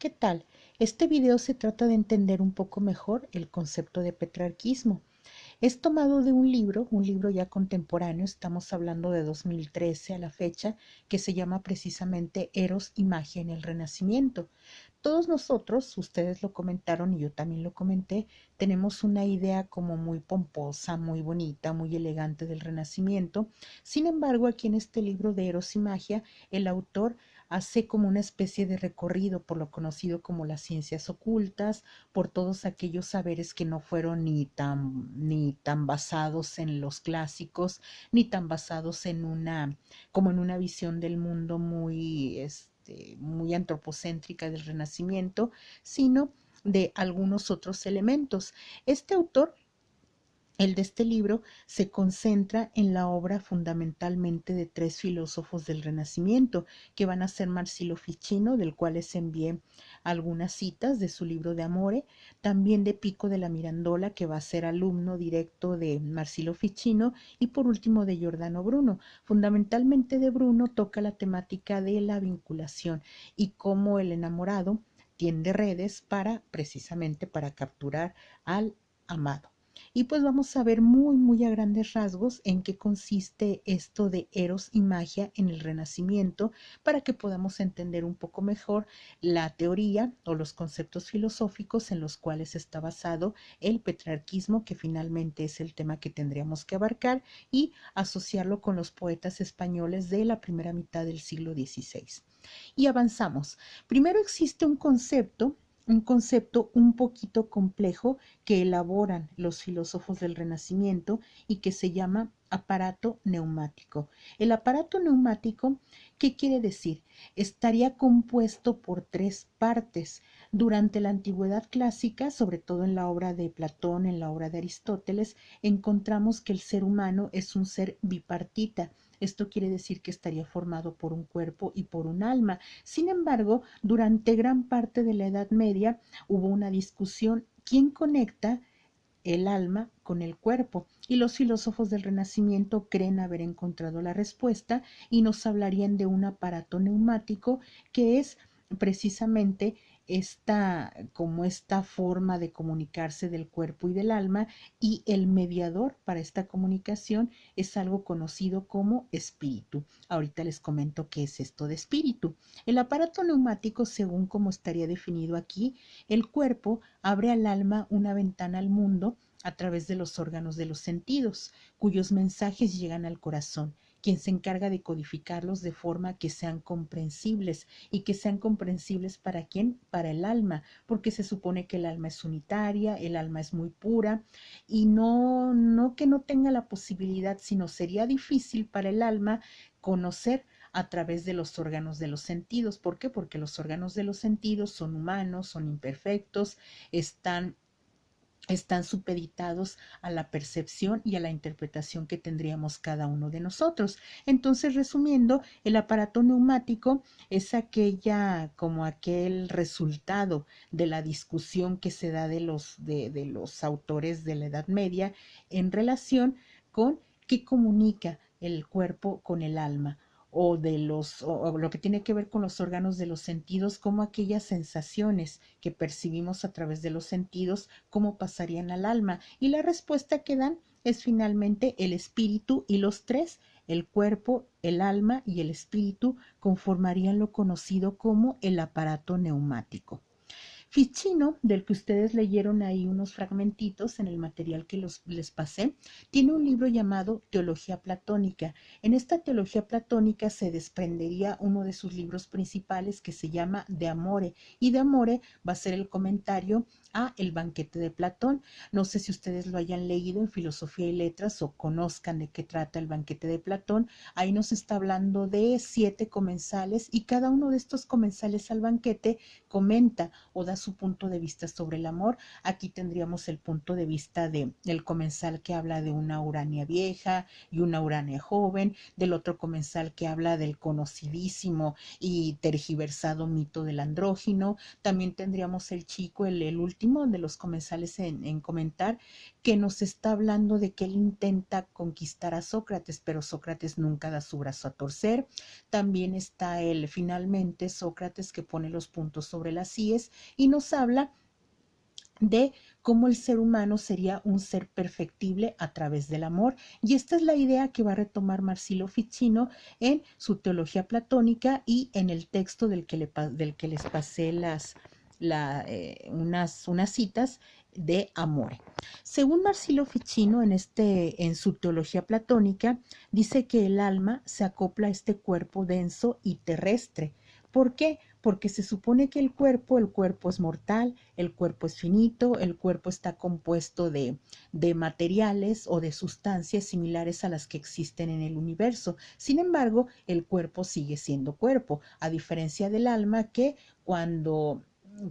¿Qué tal? Este video se trata de entender un poco mejor el concepto de petrarquismo. Es tomado de un libro ya contemporáneo, estamos hablando de 2013 a la fecha, que se llama precisamente Eros y Magia en el Renacimiento. Todos nosotros, ustedes lo comentaron y yo también lo comenté, tenemos una idea como muy pomposa, muy bonita, muy elegante del Renacimiento. Sin embargo, aquí en este libro de Eros y Magia, el autor hace como una especie de recorrido por lo conocido como las ciencias ocultas, por todos aquellos saberes que no fueron ni tan basados en los clásicos, ni tan basados en como en una visión del mundo muy antropocéntrica del Renacimiento, sino de algunos otros elementos. Este autor, el de este libro, se concentra en la obra fundamentalmente de tres filósofos del Renacimiento, que van a ser Marsilio Ficino, del cual les envié algunas citas de su libro de Amore, también de Pico de la Mirandola, que va a ser alumno directo de Marsilio Ficino, y por último de Giordano Bruno. Fundamentalmente de Bruno toca la temática de la vinculación y cómo el enamorado tiende redes precisamente para capturar al amado. Y pues vamos a ver muy a grandes rasgos en qué consiste esto de Eros y magia en el Renacimiento para que podamos entender un poco mejor la teoría o los conceptos filosóficos en los cuales está basado el petrarquismo, que finalmente es el tema que tendríamos que abarcar, y asociarlo con los poetas españoles de la primera mitad del siglo XVI. Y avanzamos. Primero existe un concepto un poquito complejo que elaboran los filósofos del Renacimiento y que se llama aparato neumático. El aparato neumático, ¿qué quiere decir? Estaría compuesto por tres partes. Durante la antigüedad clásica, sobre todo en la obra de Platón, en la obra de Aristóteles, encontramos que el ser humano es un ser bipartita. Esto quiere decir que estaría formado por un cuerpo y por un alma. Sin embargo, durante gran parte de la Edad Media hubo una discusión: ¿quién conecta el alma con el cuerpo? Y los filósofos del Renacimiento creen haber encontrado la respuesta y nos hablarían de un aparato neumático, que es precisamente esta forma de comunicarse del cuerpo y del alma, y el mediador para esta comunicación es algo conocido como espíritu. Ahorita les comento qué es esto de espíritu. El aparato neumático, según como estaría definido aquí, el cuerpo abre al alma una ventana al mundo a través de los órganos de los sentidos, cuyos mensajes llegan al corazón, quien se encarga de codificarlos de forma que sean comprensibles. ¿Y que sean comprensibles para quién? Para el alma, porque se supone que el alma es unitaria, el alma es muy pura, y no que no tenga la posibilidad, sino sería difícil para el alma conocer a través de los órganos de los sentidos. ¿Por qué? Porque los órganos de los sentidos son humanos, son imperfectos, están supeditados a la percepción y a la interpretación que tendríamos cada uno de nosotros. Entonces, resumiendo, el aparato neumático es como aquel resultado de la discusión que se da de los autores de la Edad Media en relación con qué comunica el cuerpo con el alma, o lo que tiene que ver con los órganos de los sentidos, como aquellas sensaciones que percibimos a través de los sentidos, cómo pasarían al alma. Y la respuesta que dan es finalmente el espíritu, y los tres, el cuerpo, el alma y el espíritu, conformarían lo conocido como el aparato neumático. Ficino, del que ustedes leyeron ahí unos fragmentitos en el material que les pasé, tiene un libro llamado Teología Platónica. En esta teología platónica se desprendería uno de sus libros principales, que se llama De Amore, y De Amore va a ser el comentario a El banquete de Platón. No sé si ustedes lo hayan leído en Filosofía y Letras o conozcan de qué trata el banquete de Platón. Ahí nos está hablando de 7 comensales, y cada uno de estos comensales al banquete comenta o da su punto de vista sobre el amor. Aquí tendríamos el punto de vista del comensal que habla de una Urania vieja y una Urania joven, del otro comensal que habla del conocidísimo y tergiversado mito del andrógino. También tendríamos el chico, el último de los comensales en comentar, que nos está hablando de que él intenta conquistar a Sócrates, pero Sócrates nunca da su brazo a torcer. También está él, finalmente, Sócrates, que pone los puntos sobre las íes y nos habla de cómo el ser humano sería un ser perfectible a través del amor. Y esta es la idea que va a retomar Marsilio Ficino en su teología platónica y en el texto del que les pasé unas citas de Amore. Según Marsilio Ficino, en su teología platónica, dice que el alma se acopla a este cuerpo denso y terrestre. ¿Por qué? Porque se supone que el cuerpo es mortal, el cuerpo es finito, el cuerpo está compuesto de materiales o de sustancias similares a las que existen en el universo. Sin embargo, el cuerpo sigue siendo cuerpo, a diferencia del alma que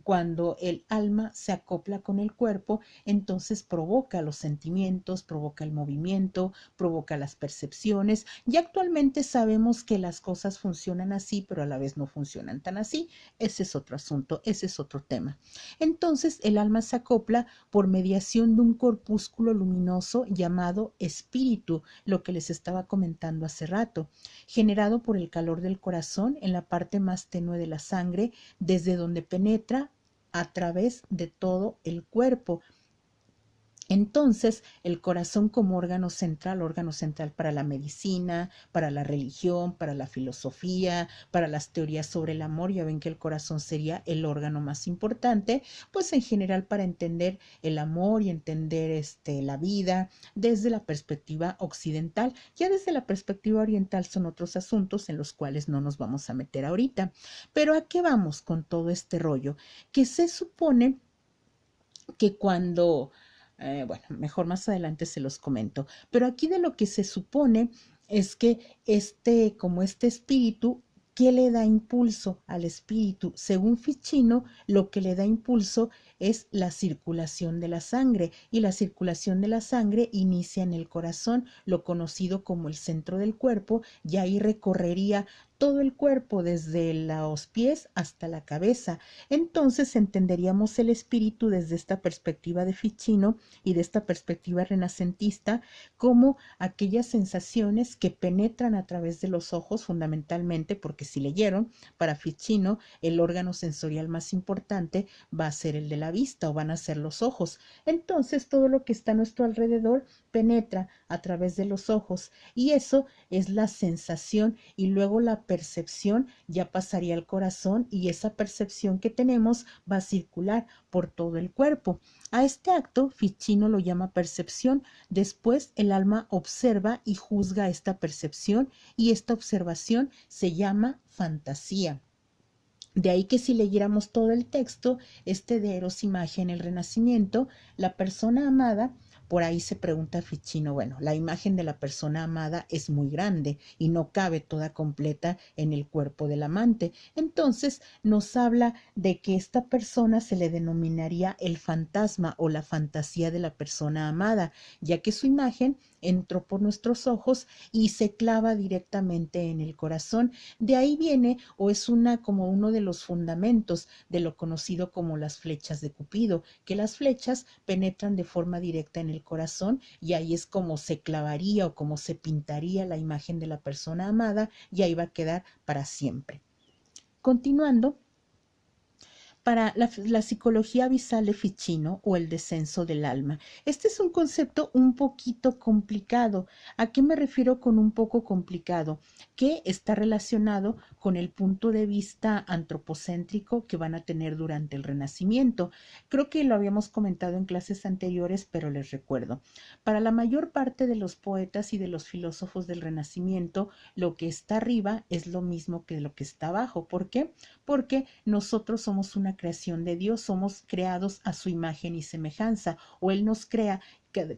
cuando el alma se acopla con el cuerpo, entonces provoca los sentimientos, provoca el movimiento, provoca las percepciones. Y actualmente sabemos que las cosas funcionan así, pero a la vez no funcionan tan así. Ese es otro asunto, ese es otro tema. Entonces el alma se acopla por mediación de un corpúsculo luminoso llamado espíritu, lo que les estaba comentando hace rato, generado por el calor del corazón en la parte más tenue de la sangre, desde donde penetra a través de todo el cuerpo. Entonces, el corazón como órgano central para la medicina, para la religión, para la filosofía, para las teorías sobre el amor, ya ven que el corazón sería el órgano más importante, pues en general para entender el amor y entender la vida desde la perspectiva occidental. Ya desde la perspectiva oriental son otros asuntos en los cuales no nos vamos a meter ahorita. Pero ¿a qué vamos con todo este rollo? Que se supone que bueno, mejor más adelante se los comento, pero aquí de lo que se supone es que como este espíritu, ¿qué le da impulso al espíritu? Según Ficino, lo que le da impulso es la circulación de la sangre, y la circulación de la sangre inicia en el corazón, lo conocido como el centro del cuerpo, y ahí recorrería todo el cuerpo desde los pies hasta la cabeza. Entonces entenderíamos el espíritu desde esta perspectiva de Ficino y de esta perspectiva renacentista como aquellas sensaciones que penetran a través de los ojos, fundamentalmente, porque si leyeron, para Ficino el órgano sensorial más importante va a ser el de la vista, o van a ser los ojos. Entonces todo lo que está a nuestro alrededor penetra a través de los ojos, y eso es la sensación, y luego la percepción ya pasaría al corazón, y esa percepción que tenemos va a circular por todo el cuerpo. A este acto Ficino lo llama percepción. Después el alma observa y juzga esta percepción, y esta observación se llama fantasía. De ahí que si leyéramos todo el texto, de Eros Imagen, el Renacimiento, la persona amada, por ahí se pregunta Ficino, bueno, la imagen de la persona amada es muy grande y no cabe toda completa en el cuerpo del amante. Entonces nos habla de que esta persona se le denominaría el fantasma o la fantasía de la persona amada, ya que su imagen entró por nuestros ojos y se clava directamente en el corazón. De ahí viene, o es como uno de los fundamentos de lo conocido como las flechas de Cupido, que las flechas penetran de forma directa en el corazón, y ahí es como se clavaría o como se pintaría la imagen de la persona amada, y ahí va a quedar para siempre. Continuando, para la psicología abisal de Ficino, o el descenso del alma. Este es un concepto un poquito complicado. ¿A qué me refiero con un poco complicado? Que está relacionado con el punto de vista antropocéntrico que van a tener durante el Renacimiento. Creo que lo habíamos comentado en clases anteriores, pero les recuerdo. Para la mayor parte de los poetas y de los filósofos del Renacimiento, lo que está arriba es lo mismo que lo que está abajo. ¿Por qué? Porque nosotros somos una creación de Dios, somos creados a su imagen y semejanza, o Él nos crea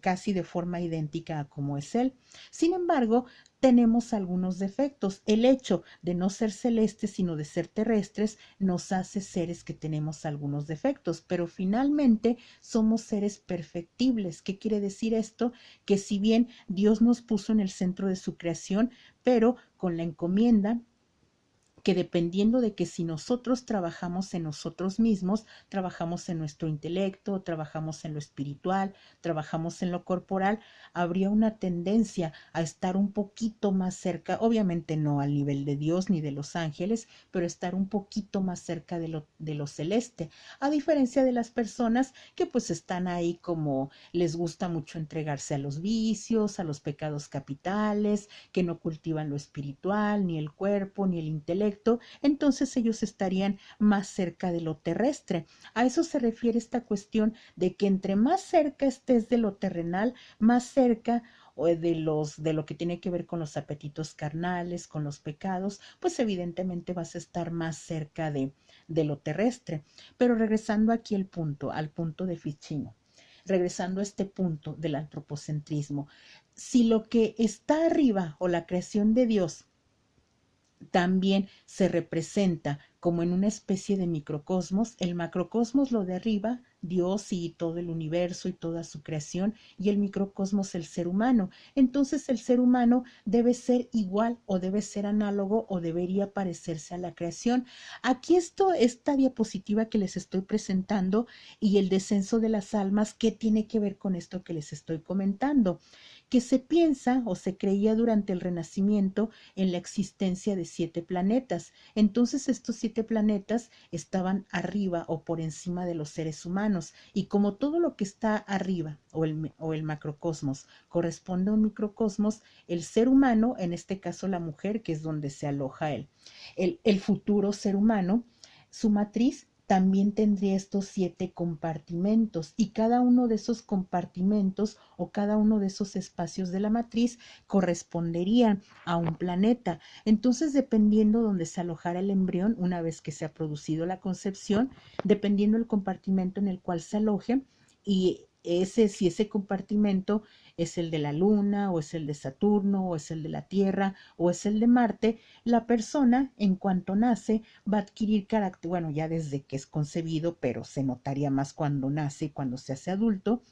casi de forma idéntica a como es Él. Sin embargo, tenemos algunos defectos. El hecho de no ser celestes, sino de ser terrestres, nos hace seres que tenemos algunos defectos, pero finalmente somos seres perfectibles. ¿Qué quiere decir esto? Que si bien Dios nos puso en el centro de su creación, pero con la encomienda que dependiendo de que si nosotros trabajamos en nosotros mismos, trabajamos en nuestro intelecto, trabajamos en lo espiritual, trabajamos en lo corporal, habría una tendencia a estar un poquito más cerca, obviamente no al nivel de Dios ni de los ángeles, pero estar un poquito más cerca de lo celeste, a diferencia de las personas que pues están ahí como les gusta mucho entregarse a los vicios, a los pecados capitales, que no cultivan lo espiritual, ni el cuerpo, ni el intelecto. Entonces ellos estarían más cerca de lo terrestre. A eso se refiere esta cuestión de que entre más cerca estés de lo terrenal, más cerca o de lo que tiene que ver con los apetitos carnales, con los pecados, pues evidentemente vas a estar más cerca de lo terrestre. Pero regresando aquí al punto de Ficino, regresando a este punto del antropocentrismo, si lo que está arriba o la creación de Dios también se representa como en una especie de microcosmos. El macrocosmos lo de arriba, Dios y todo el universo y toda su creación, y el microcosmos el ser humano. Entonces el ser humano debe ser igual o debe ser análogo o debería parecerse a la creación. Aquí esta diapositiva que les estoy presentando y el descenso de las almas, ¿qué tiene que ver con esto que les estoy comentando? Que se piensa o se creía durante el Renacimiento en la existencia de 7 planetas. Entonces estos 7 planetas estaban arriba o por encima de los seres humanos, y como todo lo que está arriba o el macrocosmos corresponde a un microcosmos, el ser humano, en este caso la mujer, que es donde se aloja el futuro ser humano, su matriz también tendría estos 7 compartimentos, y cada uno de esos compartimentos o cada uno de esos espacios de la matriz corresponderían a un planeta. Entonces, dependiendo donde se alojara el embrión, una vez que se ha producido la concepción, dependiendo del compartimento en el cual se aloje, y si ese compartimento es el de la Luna, o es el de Saturno, o es el de la Tierra, o es el de Marte, la persona, en cuanto nace, va a adquirir carácter, bueno, ya desde que es concebido, pero se notaría más cuando nace y cuando se hace adulto,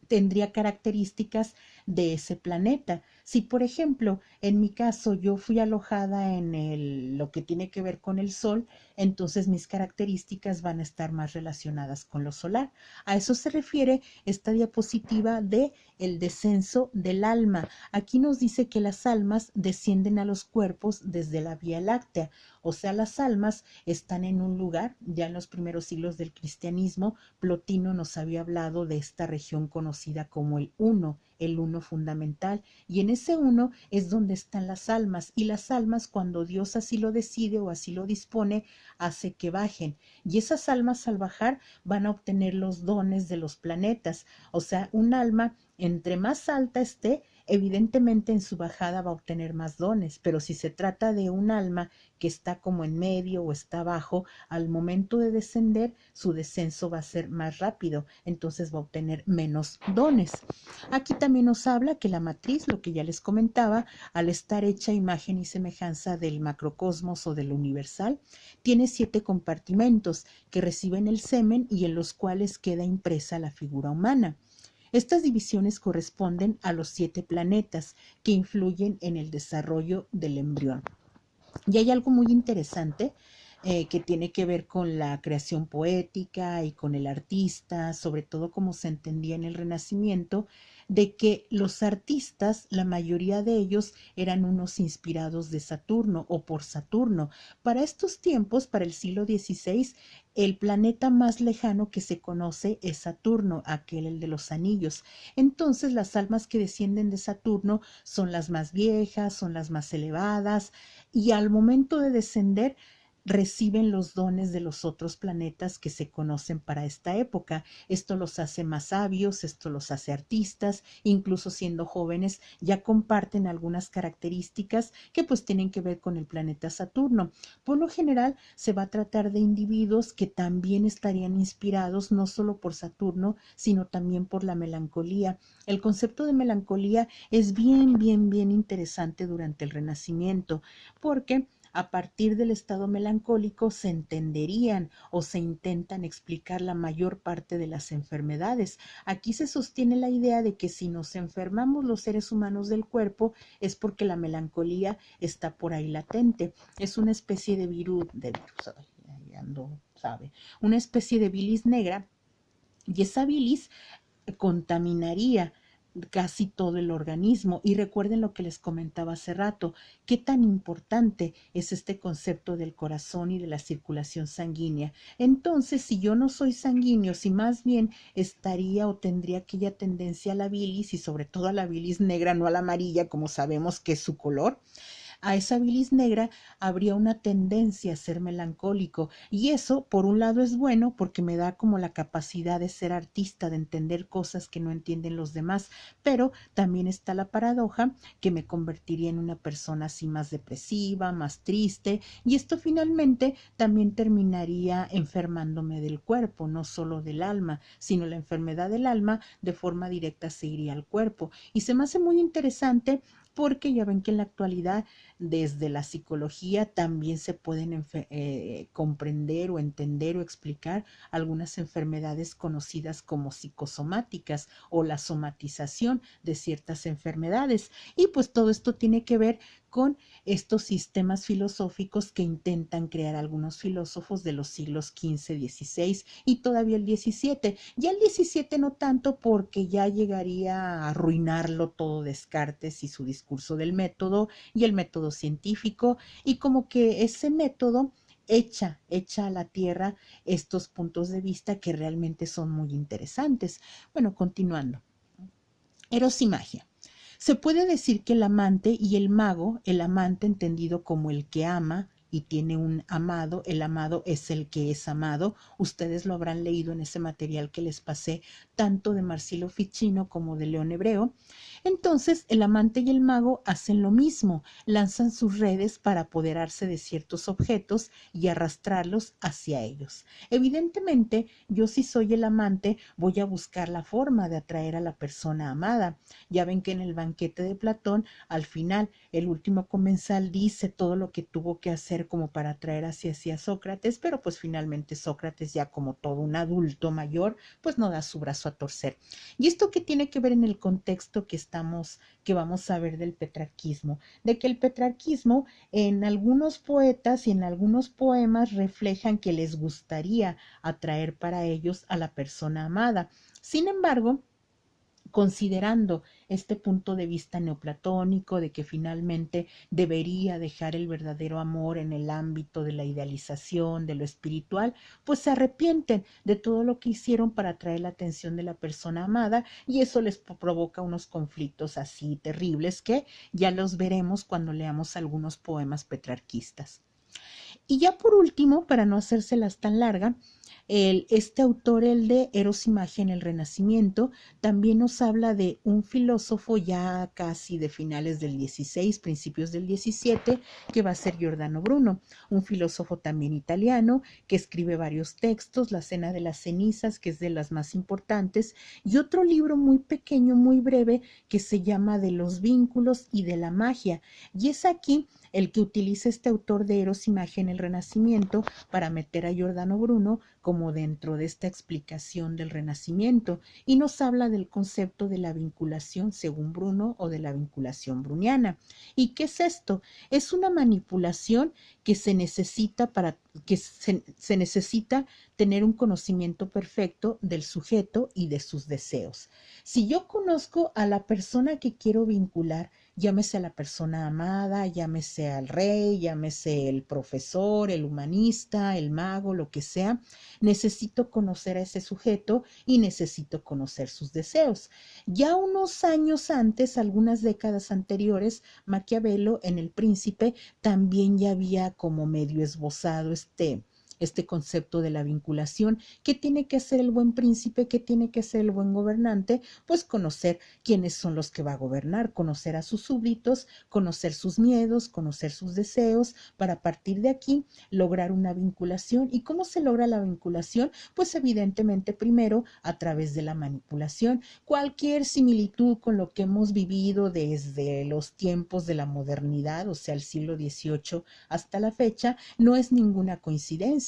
tendría características de ese planeta. Si, por ejemplo, en mi caso yo fui alojada en lo que tiene que ver con el Sol, entonces mis características van a estar más relacionadas con lo solar. A eso se refiere esta diapositiva de el descenso del alma. Aquí nos dice que las almas descienden a los cuerpos desde la Vía Láctea, o sea, las almas están en un lugar. Ya en los primeros siglos del cristianismo, Plotino nos había hablado de esta región conocida como el uno fundamental, y en ese uno es donde están las almas, y las almas, cuando Dios así lo decide o así lo dispone, hace que bajen, y esas almas al bajar van a obtener los dones de los planetas. O sea, un alma entre más alta esté, evidentemente en su bajada va a obtener más dones, pero si se trata de un alma que está como en medio o está abajo, al momento de descender, su descenso va a ser más rápido, entonces va a obtener menos dones. Aquí también nos habla que la matriz, lo que ya les comentaba, al estar hecha imagen y semejanza del macrocosmos o del universal, tiene 7 compartimentos que reciben el semen y en los cuales queda impresa la figura humana. Estas divisiones corresponden a los 7 planetas que influyen en el desarrollo del embrión. Y hay algo muy interesante que tiene que ver con la creación poética y con el artista, sobre todo como se entendía en el Renacimiento, de que los artistas, la mayoría de ellos, eran unos inspirados de Saturno o por Saturno. Para estos tiempos, para el siglo XVI, el planeta más lejano que se conoce es Saturno, aquel el de los anillos. Entonces, las almas que descienden de Saturno son las más viejas, son las más elevadas, y al momento de descender reciben los dones de los otros planetas que se conocen para esta época. Esto los hace más sabios, esto los hace artistas, incluso siendo jóvenes ya comparten algunas características que pues tienen que ver con el planeta Saturno. Por lo general se va a tratar de individuos que también estarían inspirados no solo por Saturno, sino también por la melancolía. El concepto de melancolía es bien interesante durante el Renacimiento, porque a partir del estado melancólico se entenderían o se intentan explicar la mayor parte de las enfermedades. Aquí se sostiene la idea de que si nos enfermamos los seres humanos del cuerpo es porque la melancolía está por ahí latente. Es una especie de una especie de bilis negra, y esa bilis contaminaría casi todo el organismo. Y recuerden lo que les comentaba hace rato, qué tan importante es este concepto del corazón y de la circulación sanguínea. Entonces, si yo no soy sanguíneo, si más bien estaría o tendría aquella tendencia a la bilis, y sobre todo a la bilis negra, no a la amarilla, como sabemos que es su color, a esa bilis negra habría una tendencia a ser melancólico, y eso por un lado es bueno porque me da como la capacidad de ser artista, de entender cosas que no entienden los demás, pero también está la paradoja que me convertiría en una persona así más depresiva, más triste, y esto finalmente también terminaría enfermándome del cuerpo, no solo del alma, sino la enfermedad del alma de forma directa se iría al cuerpo. Y se me hace muy interesante porque ya ven que en la actualidad desde la psicología también se pueden comprender o entender o explicar algunas enfermedades conocidas como psicosomáticas o la somatización de ciertas enfermedades. Y pues todo esto tiene que ver con estos sistemas filosóficos que intentan crear algunos filósofos de los siglos XV, XVI y todavía el XVII. Ya el XVII no tanto, porque ya llegaría a arruinarlo todo Descartes y su discurso del método y el método científico, y como que ese método echa a la tierra estos puntos de vista que realmente son muy interesantes. Bueno, continuando. Eros y magia. Se puede decir que el amante y el mago, el amante entendido como el que ama y tiene un amado, el amado es el que es amado. Ustedes lo habrán leído en ese material que les pasé, tanto de Marsilio Ficino como de León Hebreo. Entonces, el amante y el mago hacen lo mismo, lanzan sus redes para apoderarse de ciertos objetos y arrastrarlos hacia ellos. Evidentemente, yo si soy el amante, voy a buscar la forma de atraer a la persona amada. Ya ven que en el banquete de Platón, al final, el último comensal dice todo lo que tuvo que hacer como para atraer hacia sí a Sócrates, pero pues finalmente Sócrates, ya como todo un adulto mayor, pues no da su brazo a torcer. ¿Y esto qué tiene que ver en el contexto que vamos a ver del petrarquismo? De que el petrarquismo en algunos poetas y en algunos poemas reflejan que les gustaría atraer para ellos a la persona amada. Sin embargo, considerando este punto de vista neoplatónico de que finalmente debería dejar el verdadero amor en el ámbito de la idealización, de lo espiritual, pues se arrepienten de todo lo que hicieron para atraer la atención de la persona amada, y eso les provoca unos conflictos así terribles que ya los veremos cuando leamos algunos poemas petrarquistas. Y ya por último, para no hacérselas tan larga, este autor, el de Eros y magia en el Renacimiento, también nos habla de un filósofo ya casi de finales del 16, principios del 17, que va a ser Giordano Bruno, un filósofo también italiano que escribe varios textos, La Cena de las Cenizas, que es de las más importantes, y otro libro muy pequeño, muy breve, que se llama De los vínculos y de la magia. Y es aquí el que utiliza este autor de Eros y magia en el Renacimiento para meter a Giordano Bruno como dentro de esta explicación del Renacimiento, y nos habla del concepto de la vinculación según Bruno o de la vinculación bruniana. ¿Y qué es esto? Es una manipulación que se necesita se necesita tener un conocimiento perfecto del sujeto y de sus deseos. Si yo conozco a la persona que quiero vincular, llámese a la persona amada, llámese al rey, llámese el profesor, el humanista, el mago, lo que sea. Necesito conocer a ese sujeto y necesito conocer sus deseos. Ya unos años antes, algunas décadas anteriores, Maquiavelo en El Príncipe también ya había como medio esbozado este concepto de la vinculación. ¿Qué tiene que hacer el buen príncipe? ¿Qué tiene que hacer el buen gobernante? Pues conocer quiénes son los que va a gobernar, conocer a sus súbditos, conocer sus miedos, conocer sus deseos, para a partir de aquí lograr una vinculación. ¿Y cómo se logra la vinculación? Pues evidentemente primero a través de la manipulación. Cualquier similitud con lo que hemos vivido desde los tiempos de la modernidad, o sea, el siglo XVIII hasta la fecha, no es ninguna coincidencia.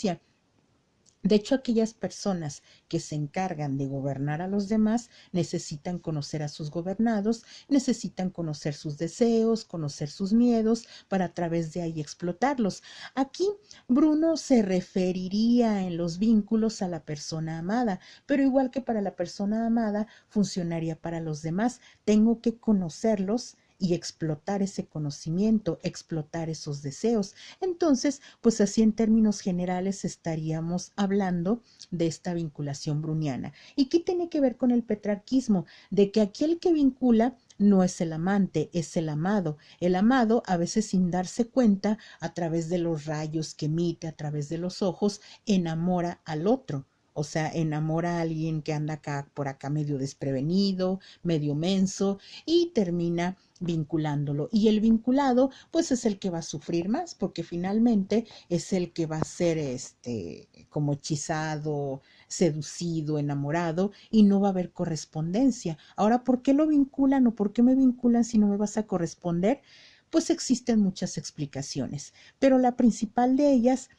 De hecho, aquellas personas que se encargan de gobernar a los demás necesitan conocer a sus gobernados, necesitan conocer sus deseos, conocer sus miedos, para a través de ahí explotarlos. Aquí Bruno se referiría en los vínculos a la persona amada, pero igual que para la persona amada, funcionaría para los demás. Tengo que conocerlos y explotar ese conocimiento, explotar esos deseos. Entonces, pues así en términos generales estaríamos hablando de esta vinculación bruniana. ¿Y qué tiene que ver con el petrarquismo? De que aquel que vincula no es el amante, es el amado. El amado, a veces sin darse cuenta, a través de los rayos que emite, a través de los ojos, enamora al otro. O sea, enamora a alguien que anda acá por acá medio desprevenido, medio menso, y termina vinculándolo. Y el vinculado, pues es el que va a sufrir más, porque finalmente es el que va a ser como hechizado, seducido, enamorado, y no va a haber correspondencia. Ahora, ¿por qué lo vinculan o por qué me vinculan si no me vas a corresponder? Pues existen muchas explicaciones, pero la principal de ellas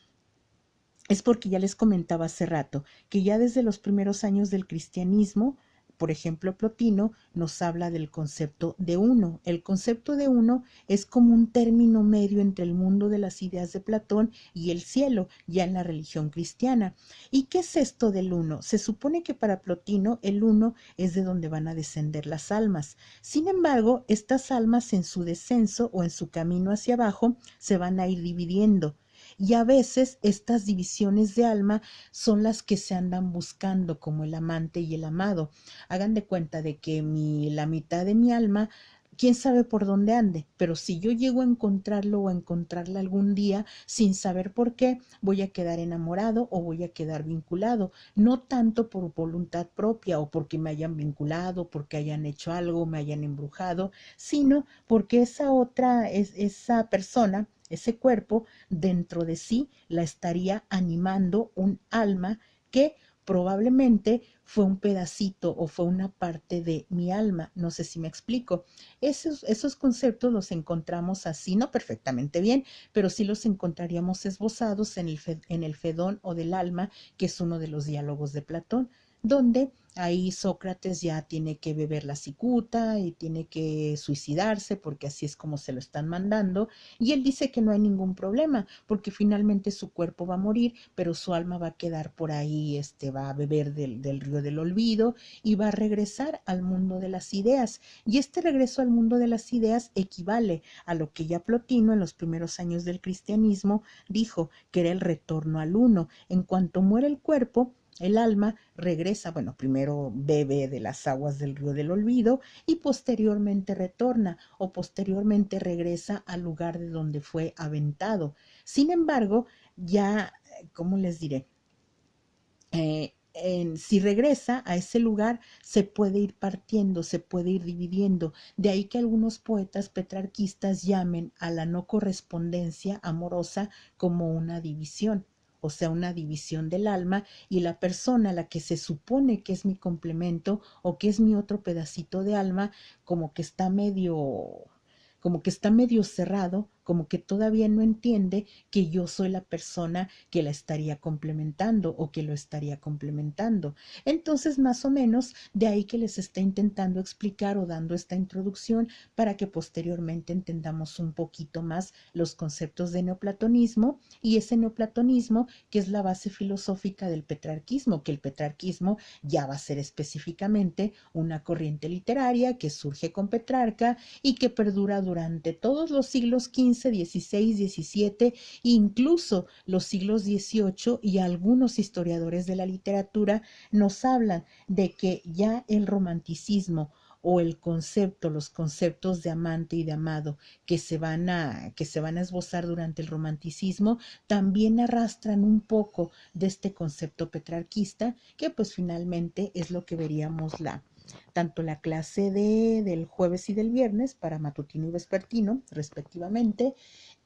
es porque ya les comentaba hace rato que ya desde los primeros años del cristianismo, por ejemplo, Plotino nos habla del concepto de uno. El concepto de uno es como un término medio entre el mundo de las ideas de Platón y el cielo, ya en la religión cristiana. ¿Y qué es esto del uno? Se supone que para Plotino el uno es de donde van a descender las almas. Sin embargo, estas almas en su descenso o en su camino hacia abajo se van a ir dividiendo. Y a veces estas divisiones de alma son las que se andan buscando, como el amante y el amado. Hagan de cuenta de que la mitad de mi alma, quién sabe por dónde ande, pero si yo llego a encontrarlo o a encontrarla algún día sin saber por qué, voy a quedar enamorado o voy a quedar vinculado, no tanto por voluntad propia o porque me hayan vinculado, porque hayan hecho algo, me hayan embrujado, sino porque esa persona, ese cuerpo, dentro de sí la estaría animando un alma que probablemente fue un pedacito o fue una parte de mi alma. No sé si me explico. Esos conceptos los encontramos así, no perfectamente bien, pero sí los encontraríamos esbozados en el Fedón o del alma, que es uno de los diálogos de Platón, donde ahí Sócrates ya tiene que beber la cicuta y tiene que suicidarse porque así es como se lo están mandando, y él dice que no hay ningún problema porque finalmente su cuerpo va a morir, pero su alma va a quedar por ahí, va a beber del río del olvido y va a regresar al mundo de las ideas, y este regreso al mundo de las ideas equivale a lo que ya Plotino en los primeros años del cristianismo dijo que era el retorno al uno. En cuanto muere el cuerpo, el alma regresa, bueno, primero bebe de las aguas del río del olvido y posteriormente retorna o posteriormente regresa al lugar de donde fue aventado. Sin embargo, ya, ¿cómo les diré? Si regresa a ese lugar, se puede ir partiendo, se puede ir dividiendo. De ahí que algunos poetas petrarquistas llamen a la no correspondencia amorosa como una división, o sea, una división del alma, y la persona a la que se supone que es mi complemento o que es mi otro pedacito de alma, como que está medio cerrado, como que todavía no entiende que yo soy la persona que la estaría complementando o que lo estaría complementando. Entonces, más o menos, de ahí que les está intentando explicar o dando esta introducción para que posteriormente entendamos un poquito más los conceptos de neoplatonismo y ese neoplatonismo que es la base filosófica del petrarquismo, que el petrarquismo ya va a ser específicamente una corriente literaria que surge con Petrarca y que perdura durante todos los siglos XV, XVI, XVII, incluso los siglos XVIII, y algunos historiadores de la literatura nos hablan de que ya el romanticismo o el concepto, los conceptos de amante y de amado que se van a esbozar durante el romanticismo, también arrastran un poco de este concepto petrarquista, que pues finalmente es lo que veríamos tanto la clase del jueves y del viernes para matutino y vespertino, respectivamente,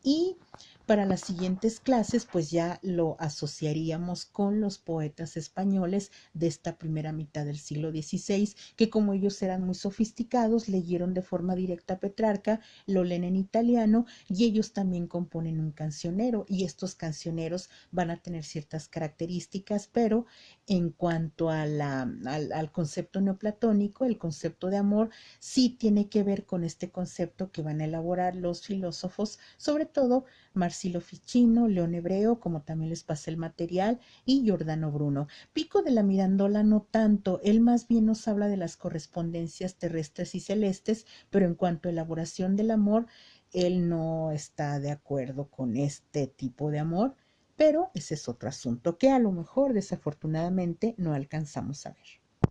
y para las siguientes clases, pues ya lo asociaríamos con los poetas españoles de esta primera mitad del siglo XVI, que como ellos eran muy sofisticados, leyeron de forma directa a Petrarca, lo leen en italiano y ellos también componen un cancionero y estos cancioneros van a tener ciertas características, pero en cuanto al concepto neoplatónico, el concepto de amor, sí tiene que ver con este concepto que van a elaborar los filósofos, sobre todo Marsilio Ficino, León Hebreo, como también les pasé el material, y Giordano Bruno. Pico de la Mirandola no tanto, él más bien nos habla de las correspondencias terrestres y celestes, pero en cuanto a elaboración del amor, él no está de acuerdo con este tipo de amor, pero ese es otro asunto que a lo mejor desafortunadamente no alcanzamos a ver.